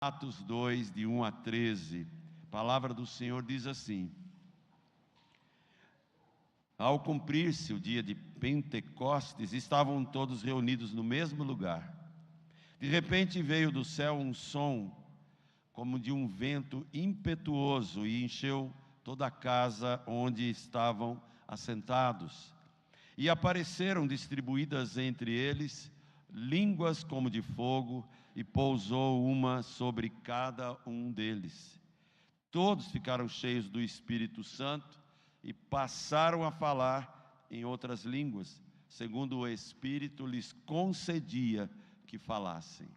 Atos 2, de 1 a 13, a palavra do Senhor diz assim: Ao cumprir-se o dia de Pentecostes, estavam todos reunidos no mesmo lugar. De repente veio do céu um som, como de um vento impetuoso, e encheu toda a casa onde estavam assentados. E apareceram distribuídas entre eles línguas como de fogo, e pousou uma sobre cada um deles. Todos ficaram cheios do Espírito Santo e passaram a falar em outras línguas, segundo o Espírito lhes concedia que falassem.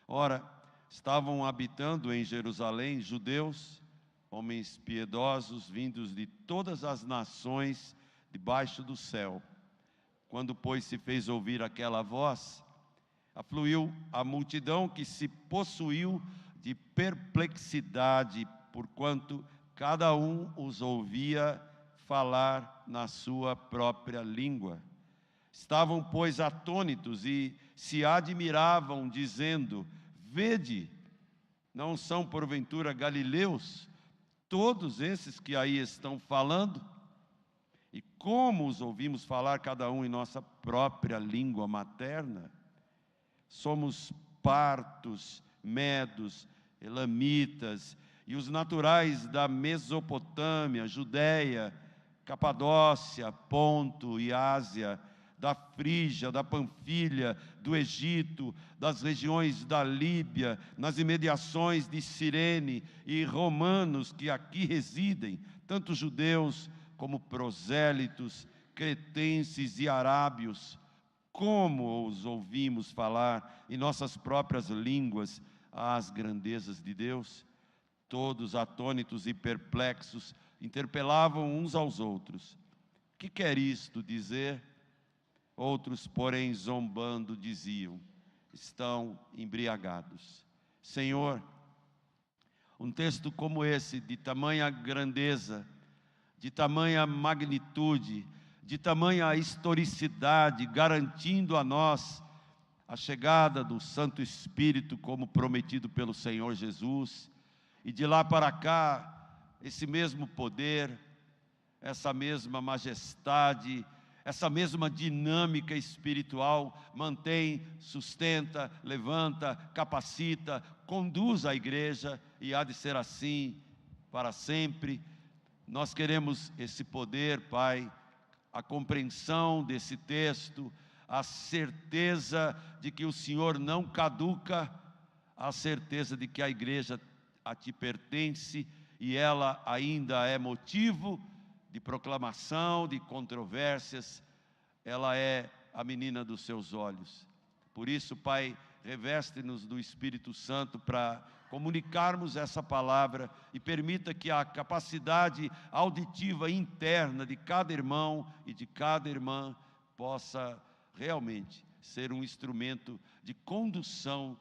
Ora, estavam habitando em Jerusalém judeus, homens piedosos, vindos de todas as nações debaixo do céu. Quando, pois, se fez ouvir aquela voz, afluiu a multidão, que se possuiu de perplexidade, porquanto cada um os ouvia falar na sua própria língua. Estavam, pois, atônitos e se admiravam, dizendo: Vede, não são porventura galileus todos esses que aí estão falando? E como os ouvimos falar cada um em nossa própria língua materna? Somos partos, medos, elamitas, e os naturais da Mesopotâmia, Judéia, Capadócia, Ponto e Ásia, da Frígia, da Panfilha, do Egito, das regiões da Líbia, nas imediações de Cirene, e romanos que aqui residem, tanto judeus como prosélitos, cretenses e arábios. Como os ouvimos falar em nossas próprias línguas as grandezas de Deus? Todos atônitos e perplexos interpelavam uns aos outros: Que quer isto dizer? Outros, porém, zombando, diziam: Estão embriagados. Senhor, um texto como esse, de tamanha grandeza, de tamanha magnitude, de tamanha historicidade, garantindo a nós a chegada do Santo Espírito como prometido pelo Senhor Jesus, e de lá para cá, esse mesmo poder, essa mesma majestade, essa mesma dinâmica espiritual mantém, sustenta, levanta, capacita, conduz a igreja, e há de ser assim para sempre. Nós queremos esse poder, Pai, a compreensão desse texto, a certeza de que o Senhor não caduca, a certeza de que a igreja a Ti pertence e ela ainda é motivo de proclamação, de controvérsias. Ela é a menina dos Seus olhos. Por isso, Pai, reveste-nos do Espírito Santo para comunicarmos essa palavra, e permita que a capacidade auditiva interna de cada irmão e de cada irmã possa realmente ser um instrumento de condução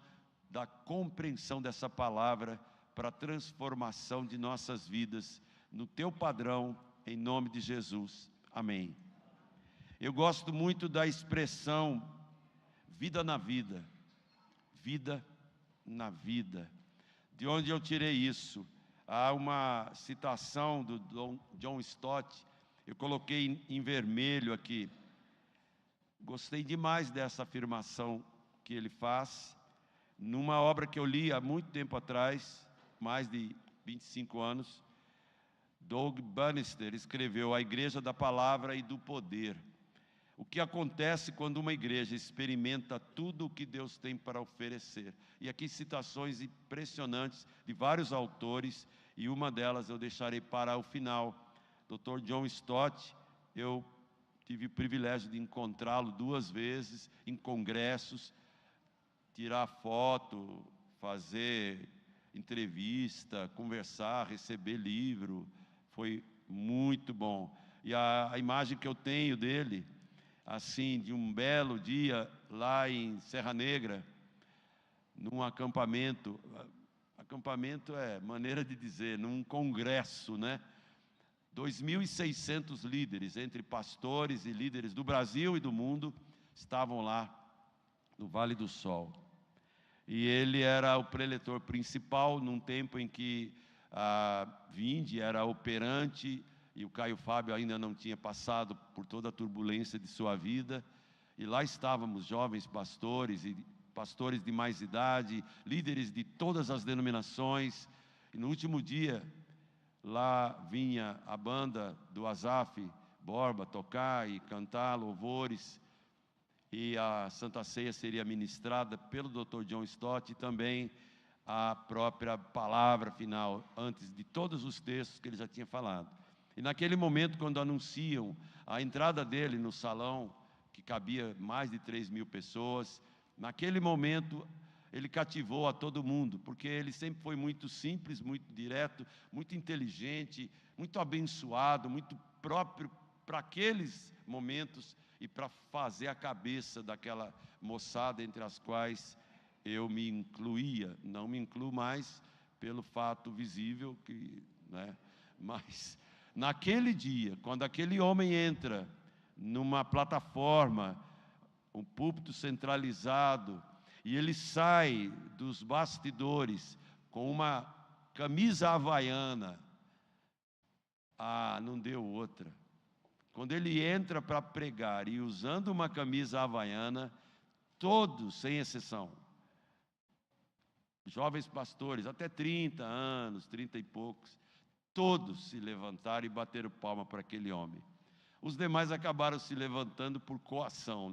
da compreensão dessa palavra para a transformação de nossas vidas no Teu padrão, em nome de Jesus. Amém. Eu gosto muito da expressão vida na vida. Vida na vida. De onde eu tirei isso? Há uma citação do John Stott, eu coloquei em vermelho aqui. Gostei demais dessa afirmação que ele faz, numa obra que eu li há muito tempo atrás, mais de 25 anos. Doug Bannister escreveu A Igreja da Palavra e do Poder. O que acontece quando uma igreja experimenta tudo o que Deus tem para oferecer? E aqui citações impressionantes de vários autores, e uma delas eu deixarei para o final. Dr. John Stott, eu tive o privilégio de encontrá-lo 2 vezes em congressos, tirar foto, fazer entrevista, conversar, receber livro. Foi muito bom. E a imagem que eu tenho dele, assim, de um belo dia lá em Serra Negra, num acampamento é maneira de dizer, num congresso, né? 2.600 líderes, entre pastores e líderes do Brasil e do mundo, estavam lá no Vale do Sol. E ele era o preletor principal num tempo em que a Vinde era operante e o Caio Fábio ainda não tinha passado por toda a turbulência de sua vida. E lá estávamos jovens pastores e pastores de mais idade, líderes de todas as denominações. E no último dia, lá vinha a banda do Asaf Borba tocar e cantar louvores. E a Santa Ceia seria ministrada pelo Dr. John Stott e também a própria palavra final, antes de todos os textos que ele já tinha falado. E naquele momento, quando anunciam a entrada dele no salão, que cabia mais de 3.000 pessoas, naquele momento ele cativou a todo mundo, porque ele sempre foi muito simples, muito direto, muito inteligente, muito abençoado, muito próprio para aqueles momentos e para fazer a cabeça daquela moçada entre as quais eu me incluía. Não me incluo mais pelo fato visível, mas naquele dia, quando aquele homem entra numa plataforma, um púlpito centralizado, e ele sai dos bastidores com uma camisa havaiana, não deu outra. Quando ele entra para pregar e usando uma camisa havaiana, todos, sem exceção, jovens pastores, até 30 anos, 30 e poucos, todos se levantaram e bateram palma para aquele homem. Os demais acabaram se levantando por coação,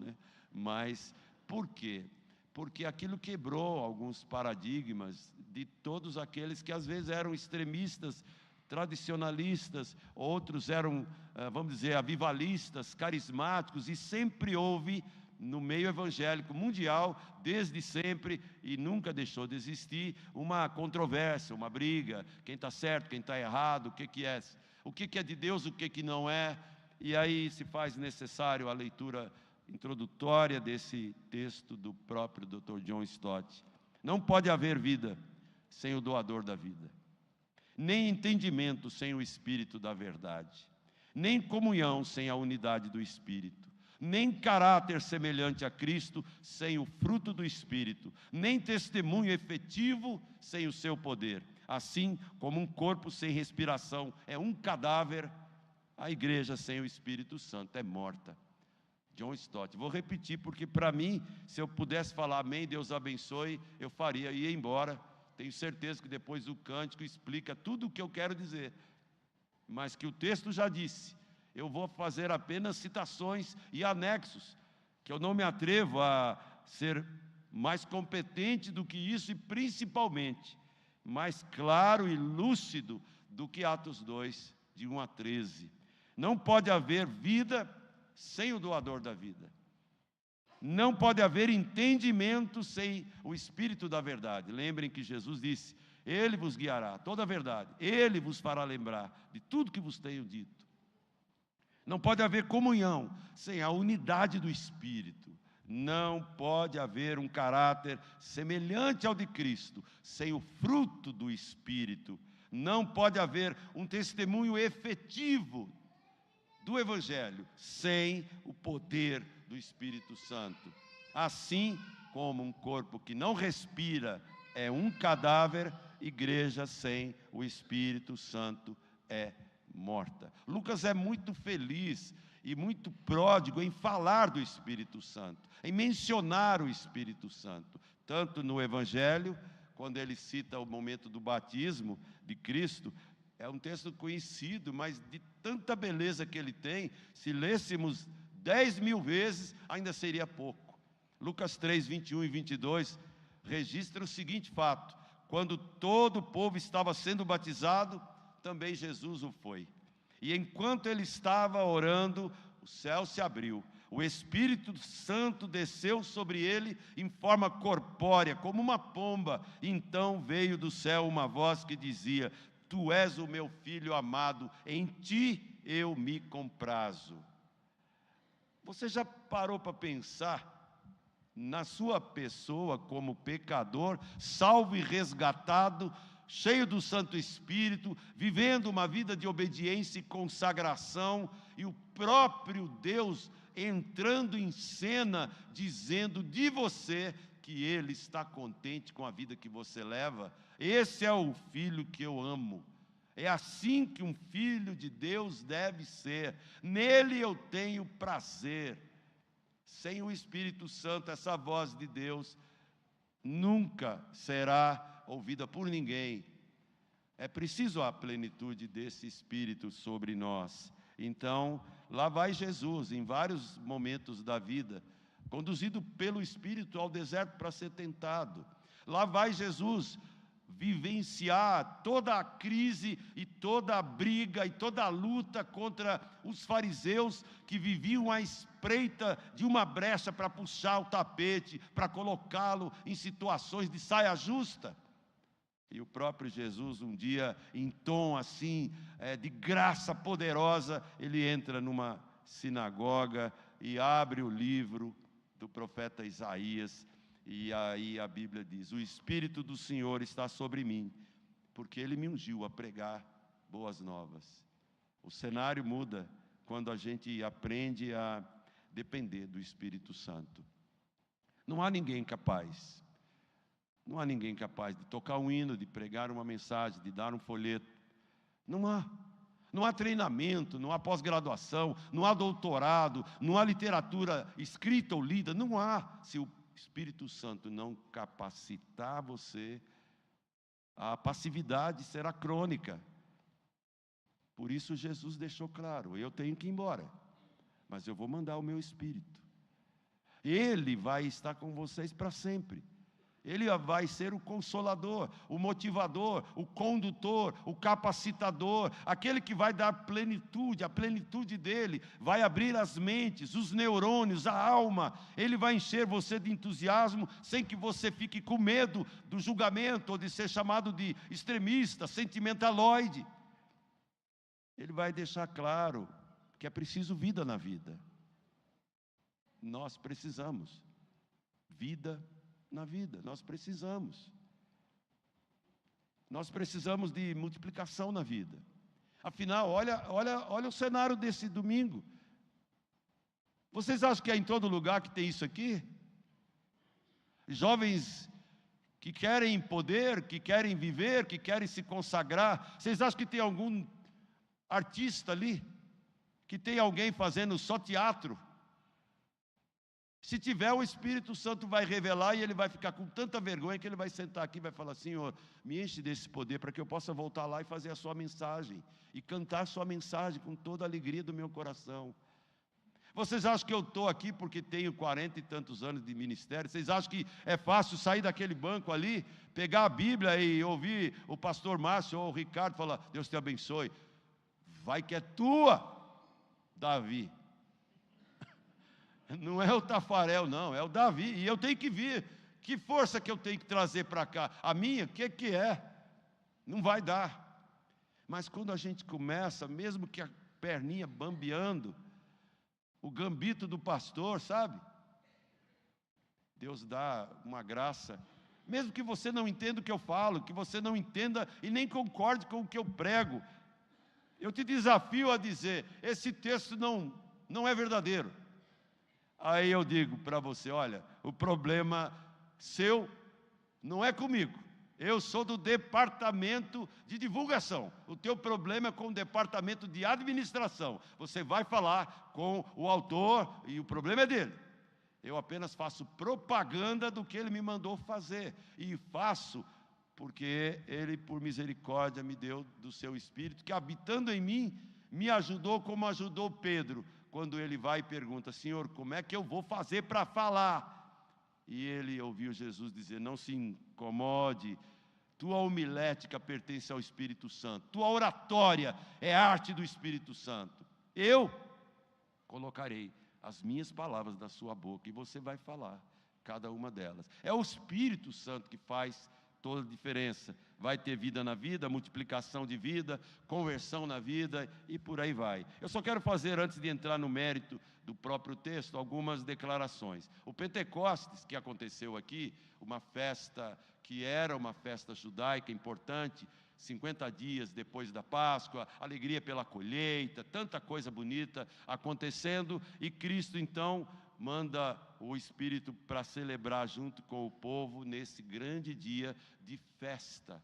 Mas por quê? Porque aquilo quebrou alguns paradigmas de todos aqueles que às vezes eram extremistas, tradicionalistas, outros eram, vamos dizer, avivalistas, carismáticos, e sempre houve no meio evangélico mundial, desde sempre, e nunca deixou de existir, uma controvérsia, uma briga, quem está certo, quem está errado, o que é de Deus, o que não é. E aí se faz necessário a leitura introdutória desse texto do próprio Dr. John Stott. Não pode haver vida sem o doador da vida, nem entendimento sem o Espírito da verdade, nem comunhão sem a unidade do Espírito, nem caráter semelhante a Cristo sem o fruto do Espírito, nem testemunho efetivo sem o seu poder. Assim como um corpo sem respiração é um cadáver, a igreja sem o Espírito Santo é morta. John Stott. Vou repetir, porque para mim, se eu pudesse falar amém, Deus abençoe, eu faria, ia embora. Tenho certeza que depois o cântico explica tudo o que eu quero dizer, mas que o texto já disse. Eu vou fazer apenas citações e anexos, que eu não me atrevo a ser mais competente do que isso, e principalmente mais claro e lúcido do que Atos 2, de 1 a 13. Não pode haver vida sem o doador da vida. Não pode haver entendimento sem o Espírito da verdade. Lembrem que Jesus disse: Ele vos guiará toda a verdade, Ele vos fará lembrar de tudo que vos tenho dito. Não pode haver comunhão sem a unidade do Espírito. Não pode haver um caráter semelhante ao de Cristo sem o fruto do Espírito. Não pode haver um testemunho efetivo do Evangelho sem o poder do Espírito Santo. Assim como um corpo que não respira é um cadáver, igreja sem o Espírito Santo é morta. Lucas é muito feliz e muito pródigo em falar do Espírito Santo, em mencionar o Espírito Santo, tanto no Evangelho, quando ele cita o momento do batismo de Cristo. É um texto conhecido, mas de tanta beleza que ele tem, se lêssemos 10.000 vezes, ainda seria pouco. Lucas 3, 21 e 22, registra o seguinte fato: quando todo o povo estava sendo batizado, também Jesus o foi. E enquanto ele estava orando, o céu se abriu, o Espírito Santo desceu sobre ele em forma corpórea, como uma pomba. Então veio do céu uma voz que dizia: Tu és o meu filho amado, em ti eu me comprazo. Você já parou para pensar na sua pessoa como pecador, salvo e resgatado, cheio do Santo Espírito, vivendo uma vida de obediência e consagração, e o próprio Deus entrando em cena, dizendo de você que que Ele está contente com a vida que você leva. Esse é o filho que eu amo. É assim que um filho de Deus deve ser. Nele eu tenho prazer. Sem o Espírito Santo, essa voz de Deus nunca será ouvida por ninguém. É preciso a plenitude desse Espírito sobre nós. Então, lá vai Jesus, em vários momentos da vida, conduzido pelo Espírito ao deserto para ser tentado. Lá vai Jesus vivenciar toda a crise e toda a briga e toda a luta contra os fariseus que viviam à espreita de uma brecha para puxar o tapete, para colocá-lo em situações de saia justa. E o próprio Jesus, um dia, em tom assim, de graça poderosa, ele entra numa sinagoga e abre o livro do profeta Isaías. E aí a Bíblia diz: o Espírito do Senhor está sobre mim, porque Ele me ungiu a pregar boas novas. O cenário muda quando a gente aprende a depender do Espírito Santo. Não há ninguém capaz. Não há ninguém capaz de tocar um hino, de pregar uma mensagem, de dar um folheto. Não há. Não há treinamento, não há pós-graduação, não há doutorado, não há literatura escrita ou lida. Não há. Se o Espírito Santo não capacitar você, a passividade será crônica. Por isso Jesus deixou claro: eu tenho que ir embora, mas eu vou mandar o meu Espírito. Ele vai estar com vocês para sempre. Ele vai ser o consolador, o motivador, o condutor, o capacitador, aquele que vai dar plenitude, a plenitude dele, vai abrir as mentes, os neurônios, a alma. Ele vai encher você de entusiasmo, sem que você fique com medo do julgamento, ou de ser chamado de extremista, sentimentaloide. Ele vai deixar claro que é preciso vida na vida. Nós precisamos vida na vida, nós precisamos de multiplicação na vida. Afinal, olha o cenário desse domingo. Vocês acham que é em todo lugar que tem isso aqui? Jovens que querem poder, que querem viver, que querem se consagrar. Vocês acham que tem algum artista ali? Que tem alguém fazendo só teatro? Se tiver, o Espírito Santo vai revelar e ele vai ficar com tanta vergonha que ele vai sentar aqui e vai falar: Senhor, me enche desse poder para que eu possa voltar lá e fazer a sua mensagem, e cantar a sua mensagem com toda a alegria do meu coração. Vocês acham que eu estou aqui porque tenho 40 e tantos anos de ministério? Vocês acham que é fácil sair daquele banco ali, pegar a Bíblia e ouvir o pastor Márcio ou o Ricardo falar: Deus te abençoe, vai que é tua, Davi? Não é o Tafarel, não, é o Davi. E eu tenho que vir. Que força que eu tenho que trazer para cá? A minha, o que é? Não vai dar. Mas quando a gente começa, mesmo que a perninha bambeando, o gambito do pastor, sabe? Deus dá uma graça. Mesmo que você não entenda o que eu falo, que você não entenda e nem concorde com o que eu prego, eu te desafio a dizer: esse texto não é verdadeiro. Aí eu digo para você: olha, o problema seu não é comigo. Eu sou do departamento de divulgação. O teu problema é com o departamento de administração. Você vai falar com o autor e o problema é dele. Eu apenas faço propaganda do que ele me mandou fazer. E faço porque ele, por misericórdia, me deu do seu Espírito, que habitando em mim, me ajudou como ajudou Pedro, quando ele vai e pergunta: Senhor, como é que eu vou fazer para falar? E ele ouviu Jesus dizer: não se incomode, tua homilética pertence ao Espírito Santo, tua oratória é arte do Espírito Santo. Eu colocarei as minhas palavras na sua boca e você vai falar cada uma delas. É o Espírito Santo que faz toda a diferença. Vai ter vida na vida, multiplicação de vida, conversão na vida e por aí vai. Eu só quero fazer, antes de entrar no mérito do próprio texto, algumas declarações. O Pentecostes, que aconteceu aqui, uma festa que era uma festa judaica importante, 50 dias depois da Páscoa, alegria pela colheita, tanta coisa bonita acontecendo, e Cristo então manda o Espírito para celebrar junto com o povo nesse grande dia de festa,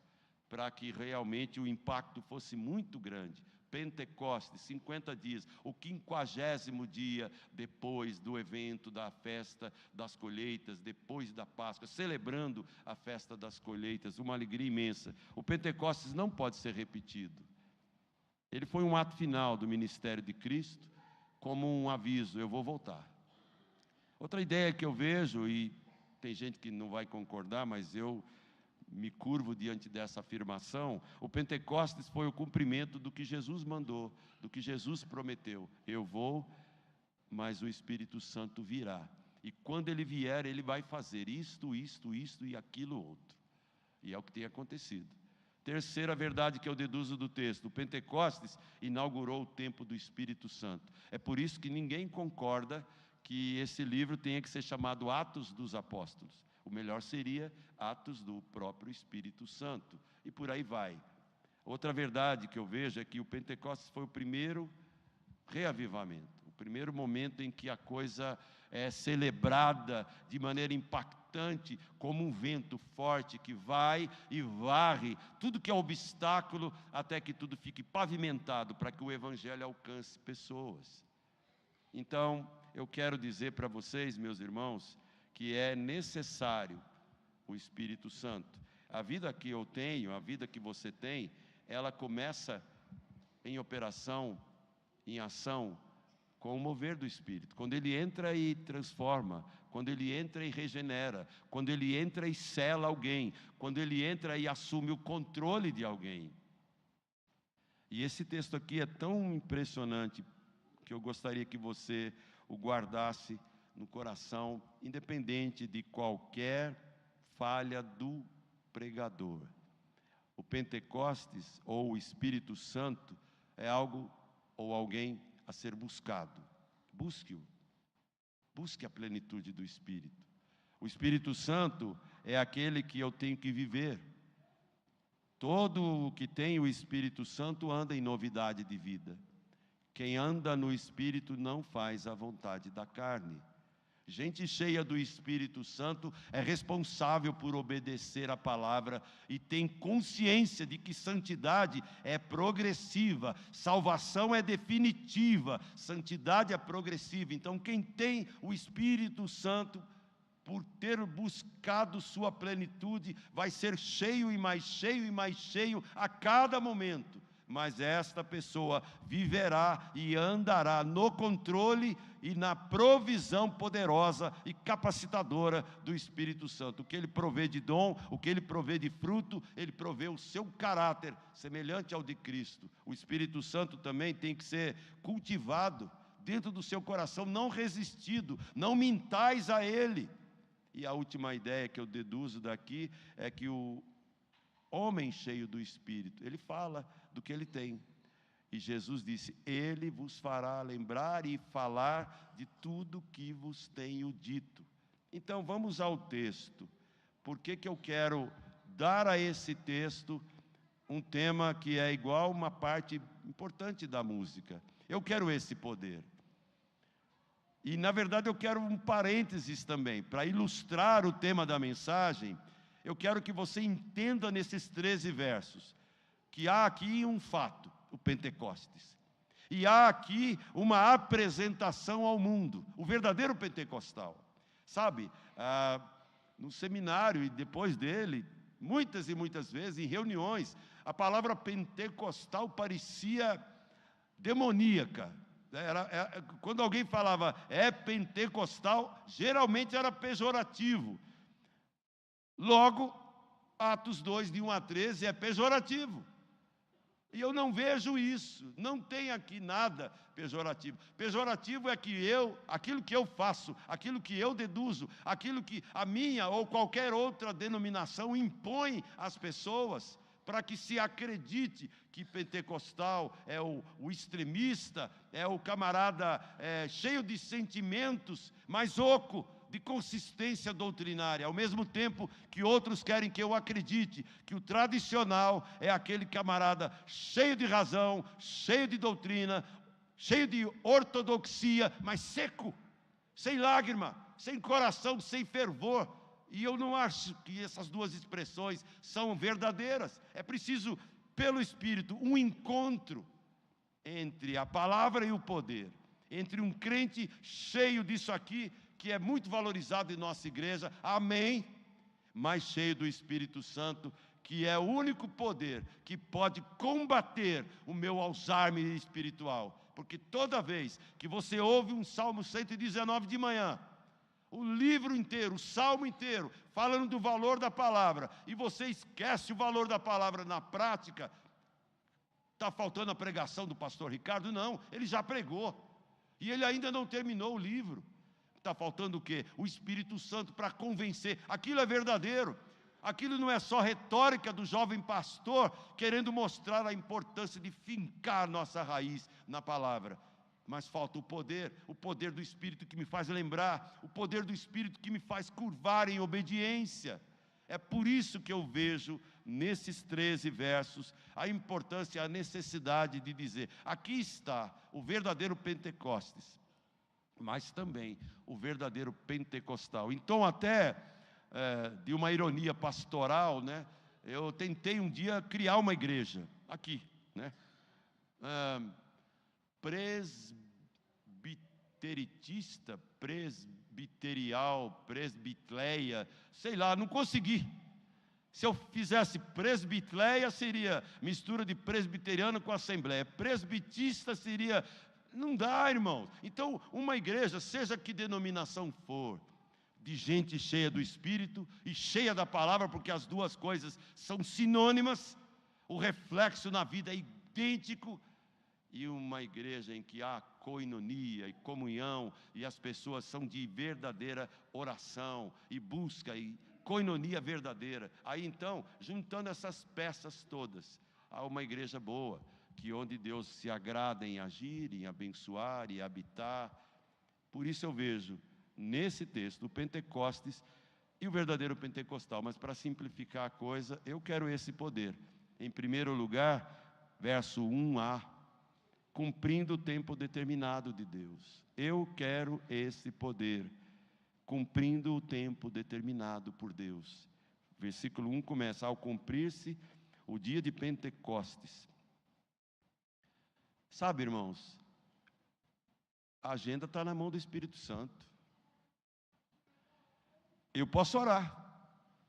para que realmente o impacto fosse muito grande. Pentecostes, 50 dias, o 50º dia depois do evento da festa das colheitas, depois da Páscoa, celebrando a festa das colheitas, uma alegria imensa. O Pentecostes não pode ser repetido. Ele foi um ato final do ministério de Cristo, como um aviso: eu vou voltar. Outra ideia que eu vejo, e tem gente que não vai concordar, mas eu me curvo diante dessa afirmação: o Pentecostes foi o cumprimento do que Jesus mandou, do que Jesus prometeu. Eu vou, mas o Espírito Santo virá. E quando ele vier, ele vai fazer isto e aquilo outro. E é o que tem acontecido. Terceira verdade que eu deduzo do texto: o Pentecostes inaugurou o tempo do Espírito Santo. É por isso que ninguém concorda que esse livro tenha que ser chamado Atos dos Apóstolos. O melhor seria Atos do próprio Espírito Santo. E por aí vai. Outra verdade que eu vejo é que o Pentecostes foi o primeiro reavivamento, o primeiro momento em que a coisa é celebrada de maneira impactante, como um vento forte que vai e varre tudo que é obstáculo, até que tudo fique pavimentado, para que o Evangelho alcance pessoas. Então, eu quero dizer para vocês, meus irmãos, que é necessário o Espírito Santo. A vida que eu tenho, a vida que você tem, ela começa em operação, em ação, com o mover do Espírito. Quando ele entra e transforma, quando ele entra e regenera, quando ele entra e sela alguém, quando ele entra e assume o controle de alguém. E esse texto aqui é tão impressionante que eu gostaria que você o guardasse no coração, independente de qualquer falha do pregador. O Pentecostes, ou o Espírito Santo, é algo ou alguém a ser buscado. Busque-o. Busque a plenitude do Espírito. O Espírito Santo é aquele que eu tenho que viver. Todo o que tem o Espírito Santo anda em novidade de vida. Quem anda no Espírito não faz a vontade da carne. Gente cheia do Espírito Santo é responsável por obedecer a palavra e tem consciência de que santidade é progressiva, salvação é definitiva, santidade é progressiva. Então, quem tem o Espírito Santo, por ter buscado sua plenitude, vai ser cheio e mais cheio a cada momento. Mas esta pessoa viverá e andará no controle e na provisão poderosa e capacitadora do Espírito Santo. O que ele provê de dom, o que ele provê de fruto, ele provê o seu caráter semelhante ao de Cristo. O Espírito Santo também tem que ser cultivado dentro do seu coração, não resistido, não mintais a ele. E a última ideia que eu deduzo daqui é que o homem cheio do Espírito, ele fala do que ele tem. E Jesus disse: ele vos fará lembrar e falar de tudo que vos tenho dito. Então vamos ao texto. Por que eu quero dar a esse texto um tema que é igual uma parte importante da música? Eu quero esse poder. E na verdade eu quero um parênteses também, para ilustrar o tema da mensagem. Eu quero que você entenda nesses 13 versos, que há aqui um fato, o Pentecostes. E há aqui uma apresentação ao mundo, o verdadeiro pentecostal. Sabe, no seminário e depois dele, muitas e muitas vezes, em reuniões, a palavra pentecostal parecia demoníaca. Quando alguém falava é pentecostal, geralmente era pejorativo. Logo, Atos 2, de 1 a 13, é pejorativo. E eu não vejo isso, não tem aqui nada pejorativo. Pejorativo é que aquilo que eu faço, aquilo que eu deduzo, aquilo que a minha ou qualquer outra denominação impõe às pessoas, para que se acredite que pentecostal é o extremista, é o camarada cheio de sentimentos, mas oco de consistência doutrinária, ao mesmo tempo que outros querem que eu acredite que o tradicional é aquele camarada cheio de razão, cheio de doutrina, cheio de ortodoxia, mas seco, sem lágrima, sem coração, sem fervor. E eu não acho que essas duas expressões são verdadeiras. É preciso, pelo Espírito, um encontro entre a palavra e o poder, entre um crente cheio disso aqui, que é muito valorizado em nossa igreja, amém, mas cheio do Espírito Santo, que é o único poder que pode combater o meu Alzheimer espiritual. Porque toda vez que você ouve um Salmo 119 de manhã, o livro inteiro, o salmo inteiro, falando do valor da palavra, e você esquece o valor da palavra na prática, está faltando a pregação do pastor Ricardo? Não, ele já pregou, e ele ainda não terminou o livro. Está faltando o quê? O Espírito Santo para convencer. Aquilo é verdadeiro, aquilo não é só retórica do jovem pastor, querendo mostrar a importância de fincar nossa raiz na palavra. Mas falta o poder do Espírito que me faz lembrar, o poder do Espírito que me faz curvar em obediência. É por isso que eu vejo nesses 13 versos a importância, a necessidade de dizer: aqui está o verdadeiro Pentecostes, mas também o verdadeiro pentecostal. Então, até de uma ironia pastoral, né, eu tentei um dia criar uma igreja aqui, né? Presbiteritista, presbiterial, presbitleia, sei lá, não consegui. Se eu fizesse presbitleia, seria mistura de presbiteriano com assembleia. Presbitista seria... Não dá, irmãos. Então, uma igreja, seja que denominação for, de gente cheia do Espírito e cheia da palavra, porque as duas coisas são sinônimas, o reflexo na vida é idêntico, e uma igreja em que há coinonia e comunhão, e as pessoas são de verdadeira oração e busca e coinonia verdadeira. Aí então, juntando essas peças todas, há uma igreja boa, que onde Deus se agrada em agir, em abençoar e habitar. Por isso eu vejo nesse texto o Pentecostes e o verdadeiro pentecostal. Mas para simplificar a coisa, eu quero esse poder. Em primeiro lugar, verso 1a, cumprindo o tempo determinado de Deus. Eu quero esse poder, cumprindo o tempo determinado por Deus. Versículo 1 começa: ao cumprir-se o dia de Pentecostes. Sabe, irmãos, a agenda está na mão do Espírito Santo. Eu posso orar,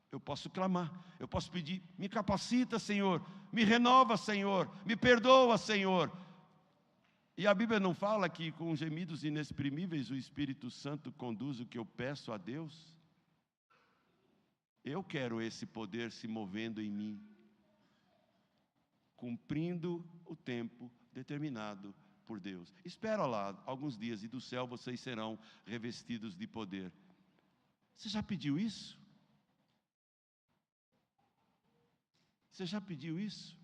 eu posso clamar, eu posso pedir: me capacita, Senhor, me renova, Senhor, me perdoa, Senhor. E a Bíblia não fala que com gemidos inexprimíveis o Espírito Santo conduz o que eu peço a Deus? Eu quero esse poder se movendo em mim, cumprindo o tempo determinado por Deus. Espera lá alguns dias e do céu vocês serão revestidos de poder. Você já pediu isso? Você já pediu isso?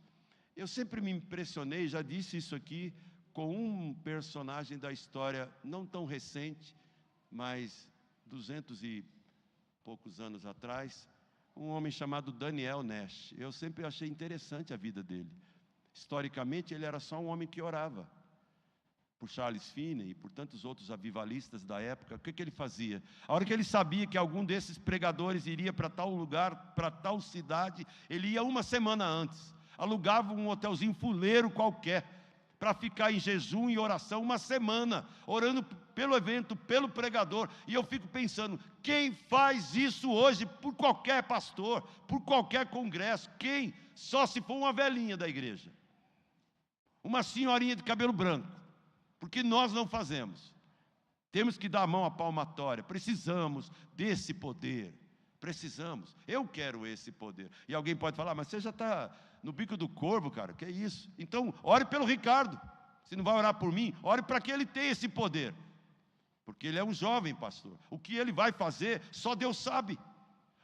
Eu sempre me impressionei, já disse isso aqui, com um personagem da história não tão recente, mas 200 e poucos anos atrás, um homem chamado Daniel Nash. Eu sempre achei interessante a vida dele. Historicamente, ele era só um homem que orava. Por Charles Finney e por tantos outros avivalistas da época, o que ele fazia? A hora que ele sabia que algum desses pregadores iria para tal lugar, para tal cidade, ele ia uma semana antes, alugava um hotelzinho fuleiro qualquer, para ficar em jejum e oração uma semana, orando pelo evento, pelo pregador. E eu fico pensando, quem faz isso hoje por qualquer pastor, por qualquer congresso? Quem? Só se for uma velhinha da igreja, uma senhorinha de cabelo branco, porque nós não fazemos. Temos que dar a mão à palmatória, precisamos desse poder, precisamos. Eu quero esse poder. E alguém pode falar: mas você já está no bico do corvo, cara, que é isso? Então, ore pelo Ricardo. Se não vai orar por mim, ore para que ele tenha esse poder, porque ele é um jovem pastor. O que ele vai fazer, só Deus sabe.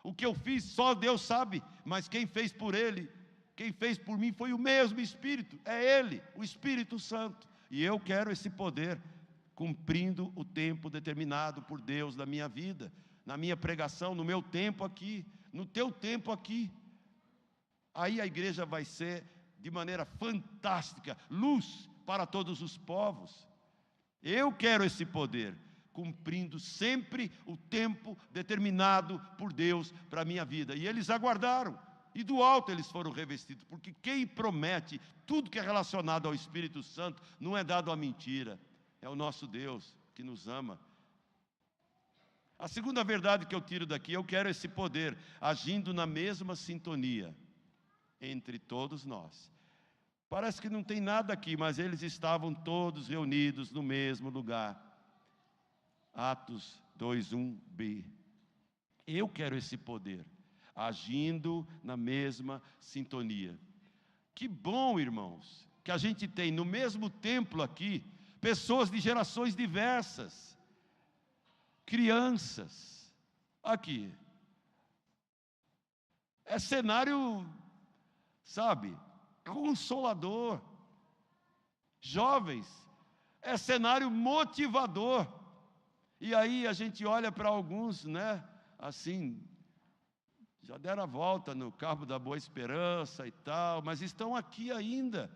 O que eu fiz, só Deus sabe. Mas quem fez por ele, quem fez por mim foi o mesmo Espírito, é Ele, o Espírito Santo. E eu quero esse poder, cumprindo o tempo determinado por Deus na minha vida, na minha pregação, no meu tempo aqui, no teu tempo aqui. Aí a igreja vai ser, de maneira fantástica, luz para todos os povos. Eu quero esse poder, cumprindo sempre o tempo determinado por Deus para a minha vida. E eles aguardaram, e do alto eles foram revestidos, porque quem promete tudo que é relacionado ao Espírito Santo não é dado à mentira, é o nosso Deus que nos ama. A segunda verdade que eu tiro daqui, eu quero esse poder agindo na mesma sintonia entre todos nós. Parece que não tem nada aqui, mas eles estavam todos reunidos no mesmo lugar. Atos 2:1b. Eu quero esse poder, agindo na mesma sintonia. Que bom, irmãos, que a gente tem no mesmo templo aqui, pessoas de gerações diversas, crianças, aqui. É cenário, sabe, consolador. Jovens, é cenário motivador. E aí a gente olha para alguns, né, assim, já deram a volta no Cabo da Boa Esperança e tal, mas estão aqui ainda.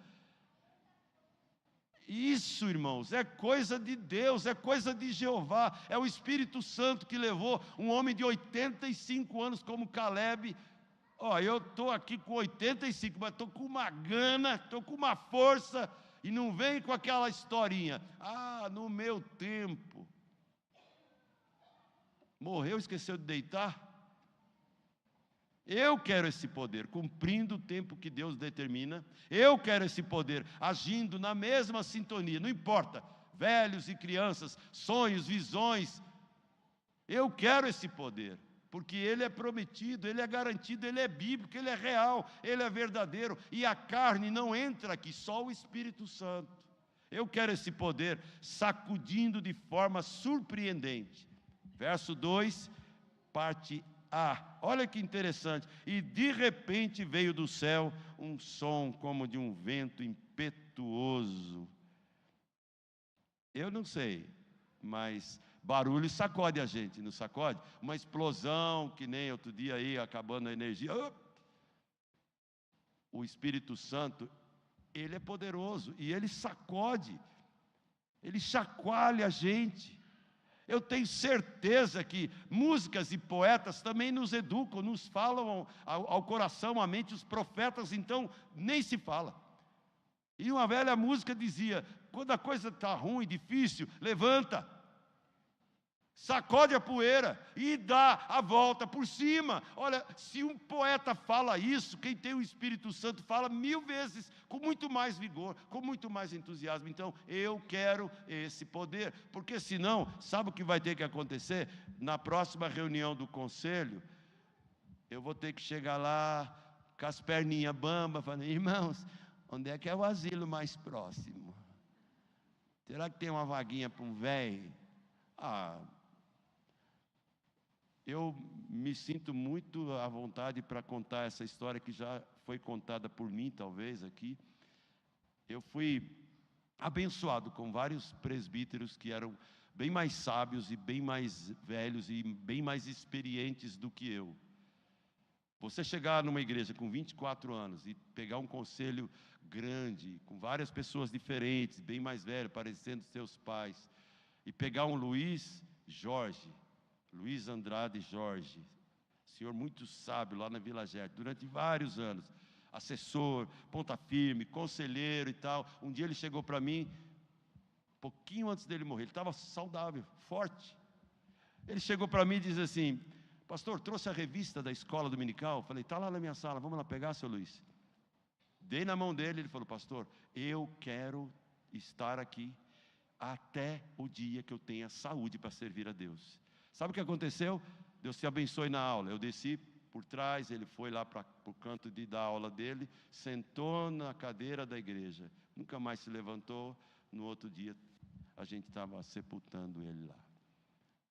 Isso, irmãos, é coisa de Deus, é coisa de Jeová, é o Espírito Santo que levou um homem de 85 anos como Caleb. Eu estou aqui com 85, mas estou com uma gana, estou com uma força, e não vem com aquela historinha, no meu tempo. Morreu, esqueceu de deitar? Eu quero esse poder, cumprindo o tempo que Deus determina. Eu quero esse poder, agindo na mesma sintonia, não importa, velhos e crianças, sonhos, visões. Eu quero esse poder, porque ele é prometido, ele é garantido, ele é bíblico, ele é real, ele é verdadeiro. E a carne não entra aqui, só o Espírito Santo. Eu quero esse poder, sacudindo de forma surpreendente. Verso 2, parte A. Olha que interessante. E de repente veio do céu um som como de um vento impetuoso. Eu não sei, mas barulho sacode a gente, não sacode? Uma explosão, que nem outro dia aí, acabando a energia. O Espírito Santo, ele é poderoso e ele sacode, ele chacoalha a gente. Eu tenho certeza que músicas e poetas também nos educam, nos falam ao coração, à mente. Os profetas, então, nem se fala. E uma velha música dizia, quando a coisa está ruim, difícil, levanta, sacode a poeira e dá a volta por cima. Olha, se um poeta fala isso, quem tem o Espírito Santo fala 1000 vezes, com muito mais vigor, com muito mais entusiasmo. Então, eu quero esse poder, porque senão, sabe o que vai ter que acontecer? Na próxima reunião do conselho, eu vou ter que chegar lá com as perninhas bambas, falando, irmãos, onde é que é o asilo mais próximo? Será que tem uma vaguinha para um velho? Eu me sinto muito à vontade para contar essa história que já foi contada por mim, talvez, aqui. Eu fui abençoado com vários presbíteros que eram bem mais sábios e bem mais velhos e bem mais experientes do que eu. Você chegar numa igreja com 24 anos e pegar um conselho grande, com várias pessoas diferentes, bem mais velhos, parecendo seus pais, e pegar um Luiz Andrade Jorge, senhor muito sábio lá na Vila Gerte, durante vários anos, assessor, ponta firme, conselheiro e tal. Um dia ele chegou para mim, pouquinho antes dele morrer, ele estava saudável, forte. Ele chegou para mim e disse assim, pastor, trouxe a revista da escola dominical? Eu falei, está lá na minha sala, vamos lá pegar, seu Luiz. Dei na mão dele, ele falou, pastor, eu quero estar aqui até o dia que eu tenha saúde para servir a Deus. Sabe o que aconteceu? Deus te abençoe na aula. Eu desci por trás, ele foi lá para o canto de dar aula dele, sentou na cadeira da igreja, nunca mais se levantou. No outro dia, a gente estava sepultando ele lá.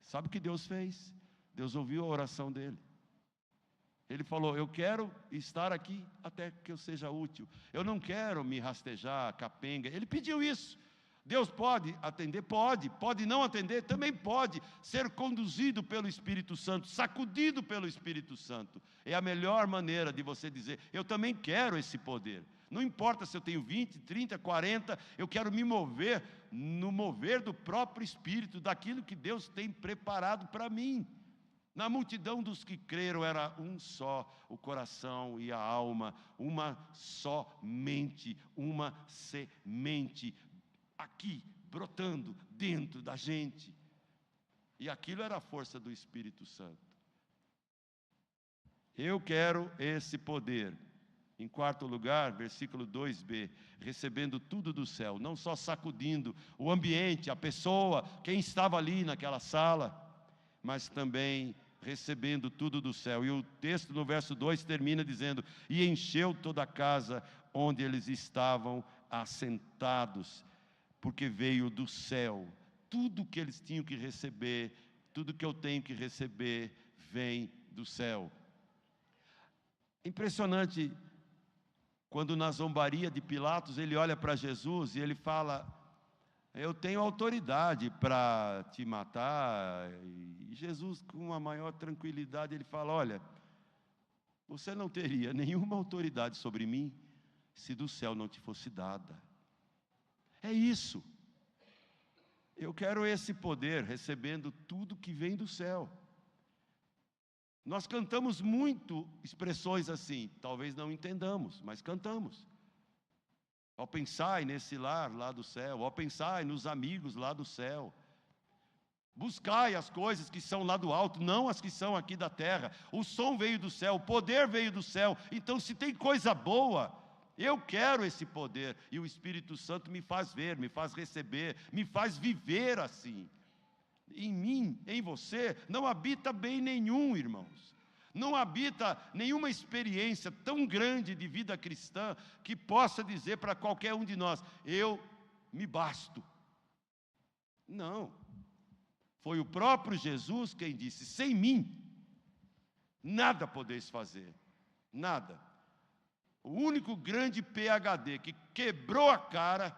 Sabe o que Deus fez? Deus ouviu a oração dele. Ele falou, eu quero estar aqui até que eu seja útil. Eu não quero me rastejar, capenga. Ele pediu isso. Deus pode atender? Pode não atender? Também pode ser conduzido pelo Espírito Santo, sacudido pelo Espírito Santo. É a melhor maneira de você dizer, eu também quero esse poder. Não importa se eu tenho 20, 30, 40, eu quero me mover no mover do próprio Espírito, daquilo que Deus tem preparado para mim. Na multidão dos que creram era um só o coração e a alma, uma só mente, uma semente aqui, brotando dentro da gente. E aquilo era a força do Espírito Santo. Eu quero esse poder. Em quarto lugar, versículo 2b, recebendo tudo do céu, não só sacudindo o ambiente, a pessoa, quem estava ali naquela sala, mas também recebendo tudo do céu. E o texto no verso 2 termina dizendo: e encheu toda a casa onde eles estavam assentados, porque veio do céu. Tudo que eles tinham que receber, tudo que eu tenho que receber, vem do céu. Impressionante, quando na zombaria de Pilatos, ele olha para Jesus e ele fala: eu tenho autoridade para te matar. E Jesus, com a maior tranquilidade, ele fala: olha, você não teria nenhuma autoridade sobre mim se do céu não te fosse dada. É isso. Eu quero esse poder, recebendo tudo que vem do céu. Nós cantamos muito expressões assim, talvez não entendamos, mas cantamos. Ó, pensai nesse lar lá do céu, ó, pensai nos amigos lá do céu. Buscai as coisas que são lá do alto, não as que são aqui da terra. O som veio do céu, o poder veio do céu. Então, se tem coisa boa, eu quero esse poder. E o Espírito Santo me faz ver, me faz receber, me faz viver assim. Em mim, em você, não habita bem nenhum, irmãos. Não habita nenhuma experiência tão grande de vida cristã que possa dizer para qualquer um de nós: eu me basto. Não. Foi o próprio Jesus quem disse: sem mim, nada podeis fazer. Nada. O único grande PhD que quebrou a cara,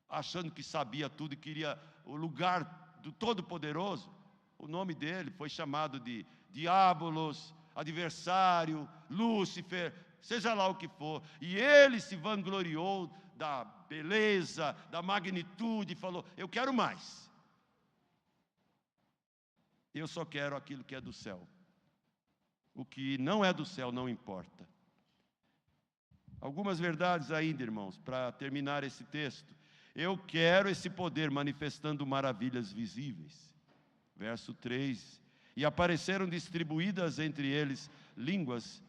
achando que sabia tudo e queria o lugar do Todo-Poderoso, o nome dele foi chamado de Diabolos, adversário, Lúcifer, seja lá o que for. E ele se vangloriou da beleza, da magnitude, e falou: eu quero mais. Eu só quero aquilo que é do céu. O que não é do céu não importa. Algumas verdades ainda, irmãos, para terminar esse texto. Eu quero esse poder manifestando maravilhas visíveis. Verso 3. E apareceram distribuídas entre eles línguas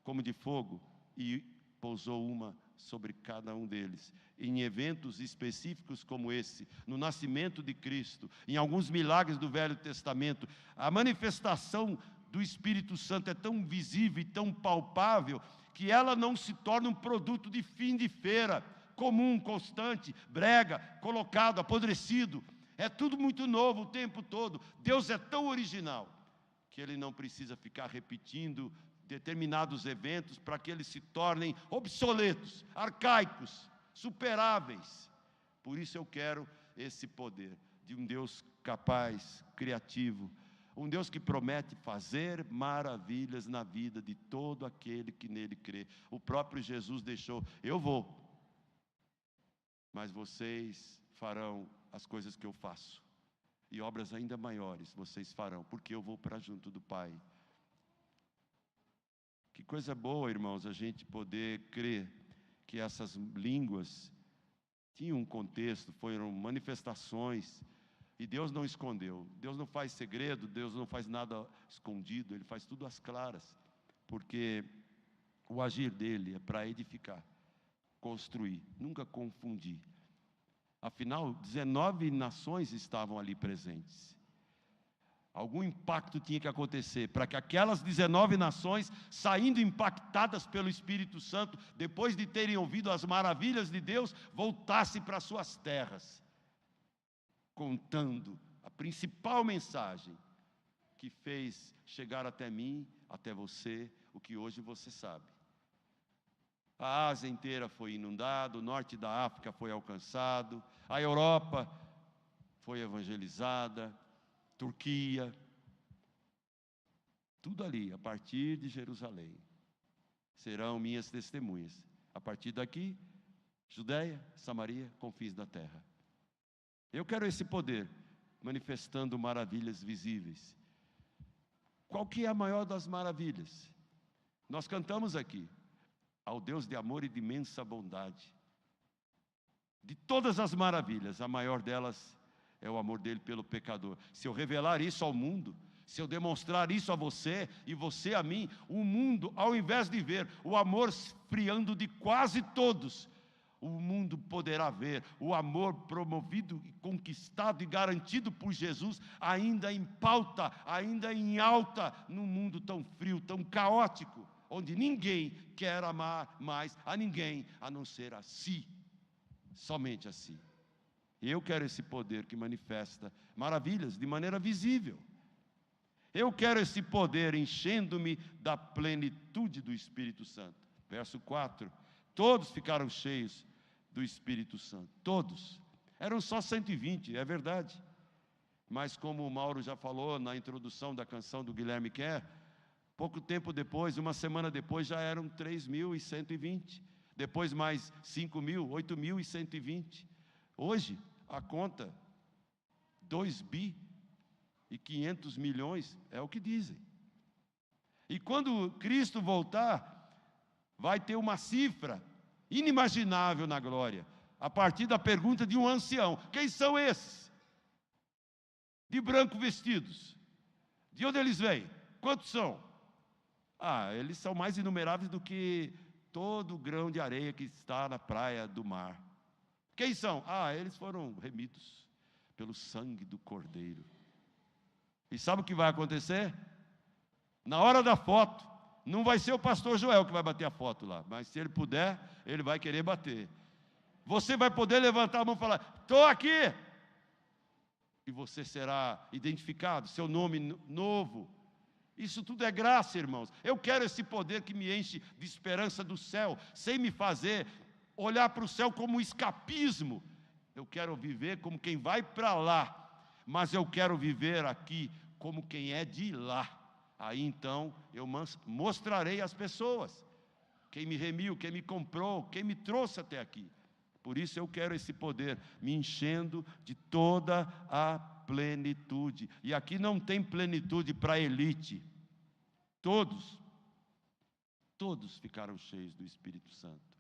como de fogo, e pousou uma sobre cada um deles. Em eventos específicos como esse, no nascimento de Cristo, em alguns milagres do Velho Testamento, a manifestação do Espírito Santo é tão visível e tão palpável, que ela não se torna um produto de fim de feira, comum, constante, brega, colocado, apodrecido. É tudo muito novo o tempo todo. Deus é tão original que Ele não precisa ficar repetindo determinados eventos para que eles se tornem obsoletos, arcaicos, superáveis. Por isso eu quero esse poder de um Deus capaz, criativo, um Deus que promete fazer maravilhas na vida de todo aquele que nele crê. O próprio Jesus deixou: eu vou, mas vocês farão as coisas que eu faço, e obras ainda maiores vocês farão, porque eu vou para junto do Pai. Que coisa boa, irmãos, a gente poder crer que essas línguas tinham um contexto, foram manifestações, e Deus não escondeu. Deus não faz segredo, Deus não faz nada escondido, Ele faz tudo às claras, porque o agir dEle é para edificar, construir, nunca confundir. Afinal, 19 nações estavam ali presentes. Algum impacto tinha que acontecer para que aquelas 19 nações, saindo impactadas pelo Espírito Santo, depois de terem ouvido as maravilhas de Deus, voltassem para suas terras, contando a principal mensagem que fez chegar até mim, até você, o que hoje você sabe. A Ásia inteira foi inundada, o norte da África foi alcançado, a Europa foi evangelizada, Turquia, tudo ali, a partir de Jerusalém, serão minhas testemunhas. A partir daqui, Judéia, Samaria, confins da terra. Eu quero esse poder, manifestando maravilhas visíveis. Qual que é a maior das maravilhas? Nós cantamos aqui, ao Deus de amor e de imensa bondade. De todas as maravilhas, a maior delas é o amor dele pelo pecador. Se eu revelar isso ao mundo, se eu demonstrar isso a você e você a mim, o mundo, ao invés de ver o amor esfriando de quase todos, o mundo poderá ver o amor promovido, conquistado e garantido por Jesus, ainda em pauta, ainda em alta, num mundo tão frio, tão caótico, onde ninguém quer amar mais a ninguém, a não ser a si, somente a si. E eu quero esse poder que manifesta maravilhas de maneira visível. Eu quero esse poder enchendo-me da plenitude do Espírito Santo. Verso 4, todos ficaram cheios do Espírito Santo, todos. Eram só 120, é verdade. Mas como o Mauro já falou na introdução da canção do Guilherme Kerr, pouco tempo depois, uma semana depois, já eram 3.120. Depois mais 5.000, 8.120. Hoje, a conta, 2.500 bilhões, é o que dizem. E quando Cristo voltar, vai ter uma cifra inimaginável na glória, a partir da pergunta de um ancião: quem são esses? De branco vestidos. De onde eles vêm? Quantos são? Eles são mais inumeráveis do que todo o grão de areia que está na praia do mar. Quem são? Eles foram remidos pelo sangue do Cordeiro. E sabe o que vai acontecer? Na hora da foto, não vai ser o pastor Joel que vai bater a foto lá, mas se ele puder, ele vai querer bater. Você vai poder levantar a mão e falar: estou aqui. E você será identificado, seu nome novo. Isso tudo é graça, irmãos. Eu quero esse poder que me enche de esperança do céu, sem me fazer olhar para o céu como um escapismo. Eu quero viver como quem vai para lá, mas eu quero viver aqui como quem é de lá. Aí então eu mostrarei às pessoas quem me remiu, quem me comprou, quem me trouxe até aqui. Por isso eu quero esse poder me enchendo de toda a plenitude. E aqui não tem plenitude para a elite. Todos ficaram cheios do Espírito Santo.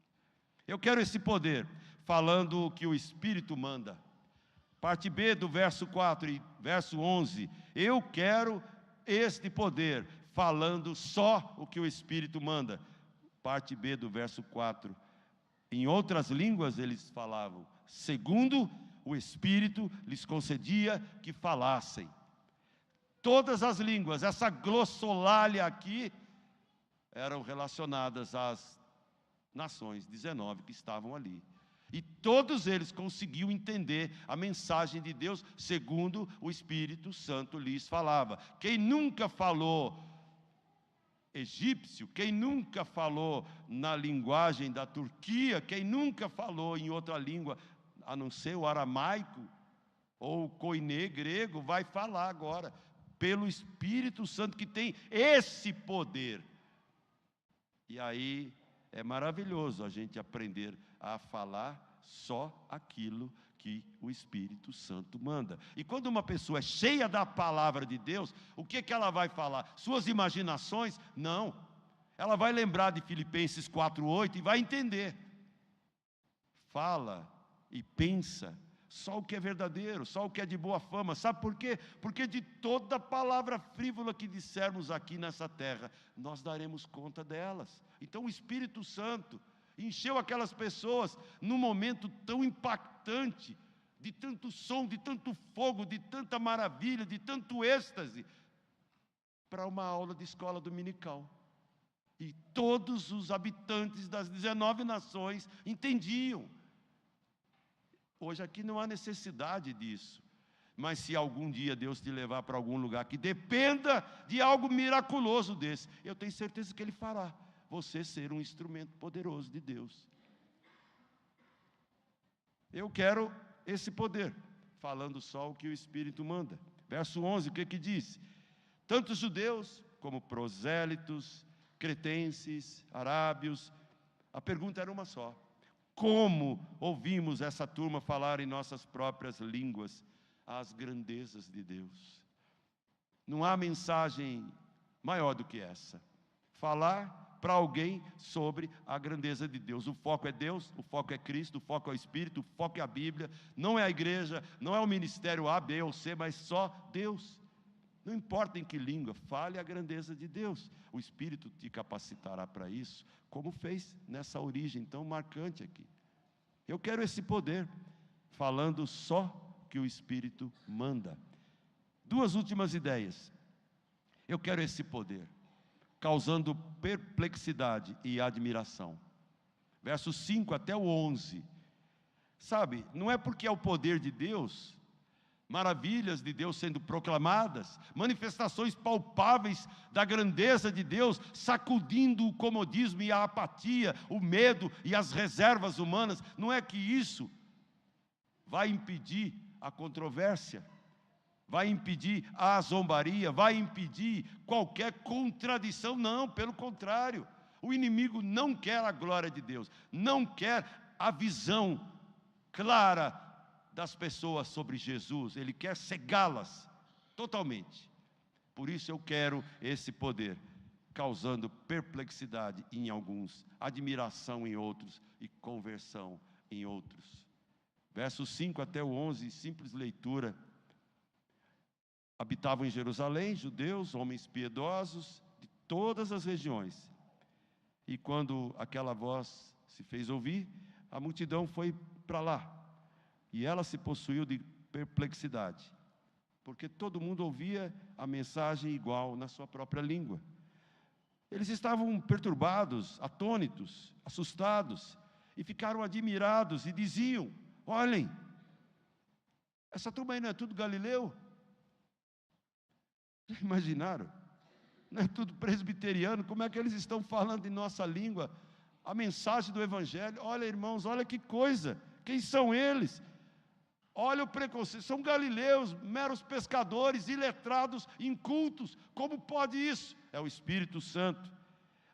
Eu quero esse poder, falando o que o Espírito manda. Parte B do verso 4 e verso 11. Eu quero este poder, falando só o que o Espírito manda. Parte B do verso 4. Em outras línguas eles falavam, segundo o Espírito lhes concedia que falassem. Todas as línguas, essa glossolalia aqui, eram relacionadas às nações, 19 que estavam ali. E todos eles conseguiam entender a mensagem de Deus, segundo o Espírito Santo lhes falava. Quem nunca falou egípcio, quem nunca falou na linguagem da Turquia, quem nunca falou em outra língua, a não ser o aramaico, ou o koiné grego, vai falar agora, pelo Espírito Santo que tem esse poder. E aí é maravilhoso a gente aprender a falar só aquilo que o Espírito Santo manda. E quando uma pessoa é cheia da palavra de Deus, o que ela vai falar? Suas imaginações? Não. Ela vai lembrar de Filipenses 4:8 e vai entender. Fala e pensa só o que é verdadeiro, só o que é de boa fama. Sabe por quê? Porque de toda palavra frívola que dissermos aqui nessa terra, nós daremos conta delas. Então o Espírito Santo encheu aquelas pessoas num momento tão impactante, de tanto som, de tanto fogo, de tanta maravilha, de tanto êxtase, para uma aula de escola dominical. E todos os habitantes das 19 nações entendiam. Hoje aqui não há necessidade disso. Mas se algum dia Deus te levar para algum lugar que dependa de algo miraculoso desse, eu tenho certeza que Ele fará você ser um instrumento poderoso de Deus. Eu quero esse poder, falando só o que o Espírito manda. Verso 11, o que diz? Tanto judeus como prosélitos, cretenses, arábios, A pergunta era uma só: como ouvimos essa turma falar em nossas próprias línguas as grandezas de Deus? Não há mensagem maior do que essa. Falar para alguém sobre a grandeza de Deus. O foco é Deus, o foco é Cristo, o foco é o Espírito, o foco é a Bíblia. Não é a igreja, não é o ministério A, B ou C, mas só Deus. Não importa em que língua, fale a grandeza de Deus. O Espírito te capacitará para isso, como fez nessa origem tão marcante aqui. Eu quero esse poder, falando só que o Espírito manda. Duas últimas ideias. Eu quero esse poder, causando perplexidade e admiração. Versos 5 até o 11. Sabe, não é porque é o poder de Deus, maravilhas de Deus sendo proclamadas, manifestações palpáveis da grandeza de Deus, sacudindo o comodismo e a apatia, o medo e as reservas humanas, não é que isso vai impedir a controvérsia, vai impedir a zombaria, vai impedir qualquer contradição. Não, pelo contrário, o inimigo não quer a glória de Deus, não quer a visão clara das pessoas sobre Jesus, ele quer cegá-las totalmente. Por isso eu quero esse poder, causando perplexidade em alguns, admiração em outros e conversão em outros. Versos 5 até o 11, simples leitura. Habitavam em Jerusalém judeus, homens piedosos de todas as regiões. E quando aquela voz se fez ouvir, a multidão foi para lá. E ela se possuiu de perplexidade, porque todo mundo ouvia a mensagem igual na sua própria língua. Eles estavam perturbados, atônitos, assustados, e ficaram admirados e diziam: olhem, essa turma aí não é tudo galileu? Já imaginaram? Não é tudo presbiteriano? Como é que eles estão falando em nossa língua a mensagem do Evangelho? Olha, irmãos, olha que coisa, quem são eles? Olha o preconceito, são galileus, meros pescadores, iletrados, incultos. Como pode isso? É o Espírito Santo.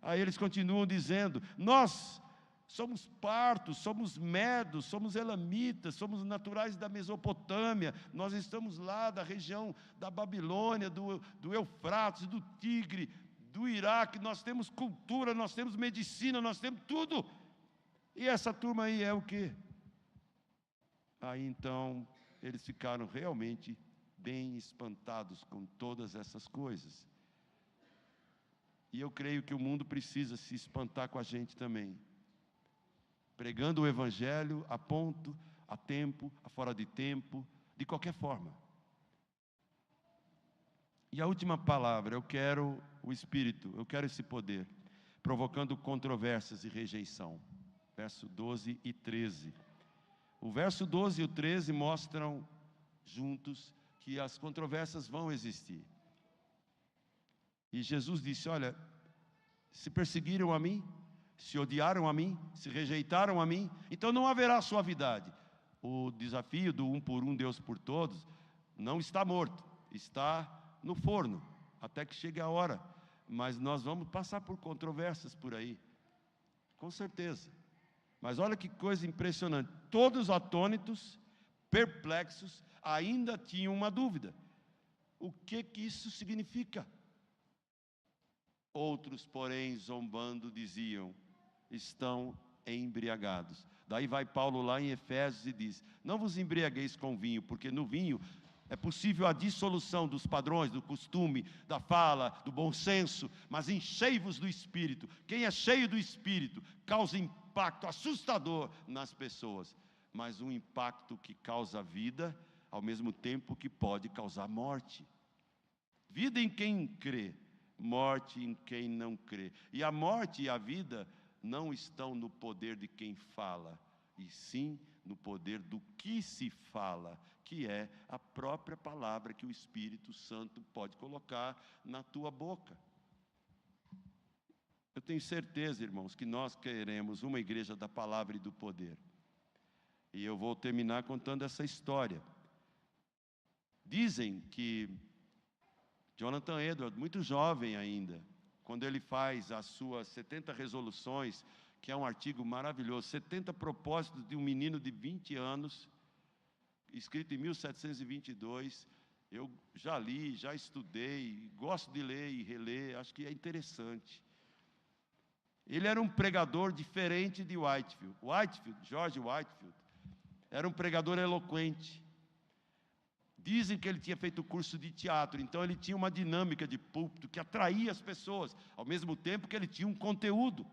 Aí eles continuam dizendo: nós somos partos, somos medos, somos elamitas, somos naturais da Mesopotâmia, nós estamos lá da região da Babilônia, do Eufrates, do Tigre, do Iraque, nós temos cultura, nós temos medicina, nós temos tudo. E essa turma aí é o quê? Aí então eles ficaram realmente bem espantados com todas essas coisas. E eu creio que o mundo precisa se espantar com a gente também, pregando o Evangelho a ponto, a tempo, a fora de tempo, de qualquer forma. E a última palavra: eu quero o Espírito, eu quero esse poder, provocando controvérsias e rejeição. Verso 12 e 13. O verso 12 e o 13 mostram juntos que as controvérsias vão existir. E Jesus disse: olha, se perseguiram a mim, se odiaram a mim, se rejeitaram a mim, então não haverá suavidade. O desafio do um por um, Deus por todos, não está morto, está no forno, até que chegue a hora. Mas nós vamos passar por controvérsias por aí, com certeza. Mas olha que coisa impressionante, todos atônitos, perplexos, ainda tinham uma dúvida: o que isso significa? Outros, porém, zombando, diziam: estão embriagados. Daí vai Paulo lá em Efésios e diz: não vos embriagueis com vinho, porque no vinho é possível a dissolução dos padrões, do costume, da fala, do bom senso, mas enchei-vos do Espírito. Quem é cheio do Espírito causa impacto assustador nas pessoas, mas um impacto que causa vida, ao mesmo tempo que pode causar morte. Vida em quem crê, morte em quem não crê. E a morte e a vida não estão no poder de quem fala, e sim no poder do que se fala, que é a própria palavra que o Espírito Santo pode colocar na tua boca. Eu tenho certeza, irmãos, que nós queremos uma igreja da palavra e do poder. E eu vou terminar contando essa história. Dizem que Jonathan Edwards, muito jovem ainda, quando ele faz as suas 70 resoluções que é um artigo maravilhoso, 70 propósitos de um menino de 20 anos, escrito em 1722, eu já li, já estudei, gosto de ler e reler, acho que é interessante. Ele era um pregador diferente de Whitefield. George Whitefield, era um pregador eloquente. Dizem que ele tinha feito curso de teatro, então ele tinha uma dinâmica de púlpito que atraía as pessoas, ao mesmo tempo que ele tinha um conteúdo.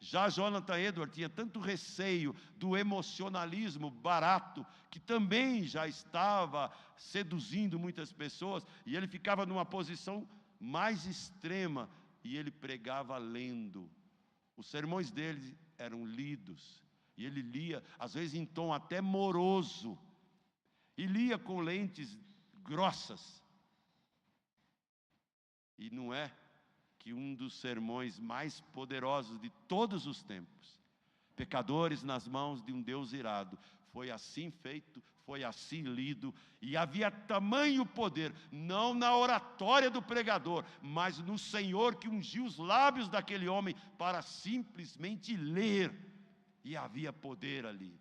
Já Jonathan Edwards tinha tanto receio do emocionalismo barato, que também já estava seduzindo muitas pessoas, e ele ficava numa posição mais extrema, e ele pregava lendo. Os sermões dele eram lidos, e ele lia, às vezes em tom até moroso, e lia com lentes grossas. E não é que um dos sermões mais poderosos de todos os tempos, pecadores nas mãos de um Deus irado, foi assim feito, foi assim lido, e havia tamanho poder, não na oratória do pregador, mas no Senhor que ungiu os lábios daquele homem para simplesmente ler, e havia poder ali.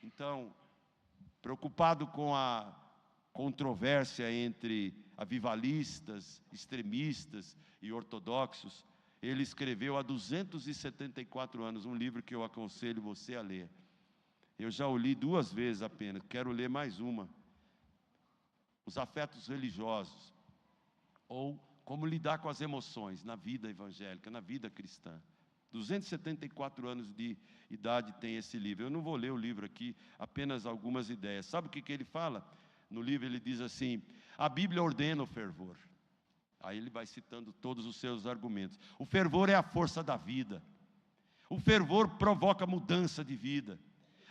Então, preocupado com a controvérsia entre avivalistas, extremistas e ortodoxos, ele escreveu há 274 anos um livro que eu aconselho você a ler. Eu já o li 2 vezes apenas, quero ler mais uma. Os afetos religiosos, ou como lidar com as emoções na vida evangélica, na vida cristã. 274 anos de idade tem esse livro. Eu não vou ler o livro aqui, apenas algumas ideias. Sabe o que ele fala? No livro ele diz assim: a Bíblia ordena o fervor. Aí ele vai citando todos os seus argumentos. O fervor é a força da vida. O fervor provoca mudança de vida.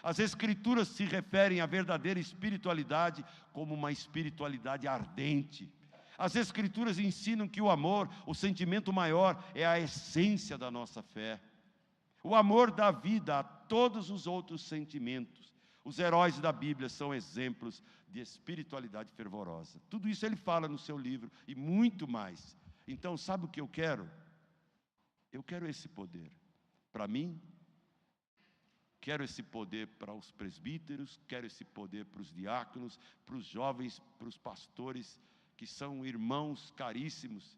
As Escrituras se referem à verdadeira espiritualidade como uma espiritualidade ardente. As Escrituras ensinam que o amor, o sentimento maior, é a essência da nossa fé. O amor dá vida a todos os outros sentimentos. Os heróis da Bíblia são exemplos de espiritualidade fervorosa. Tudo isso ele fala no seu livro e muito mais. Então, sabe o que eu quero? Eu quero esse poder para mim, quero esse poder para os presbíteros, quero esse poder para os diáconos, para os jovens, para os pastores, que são irmãos caríssimos,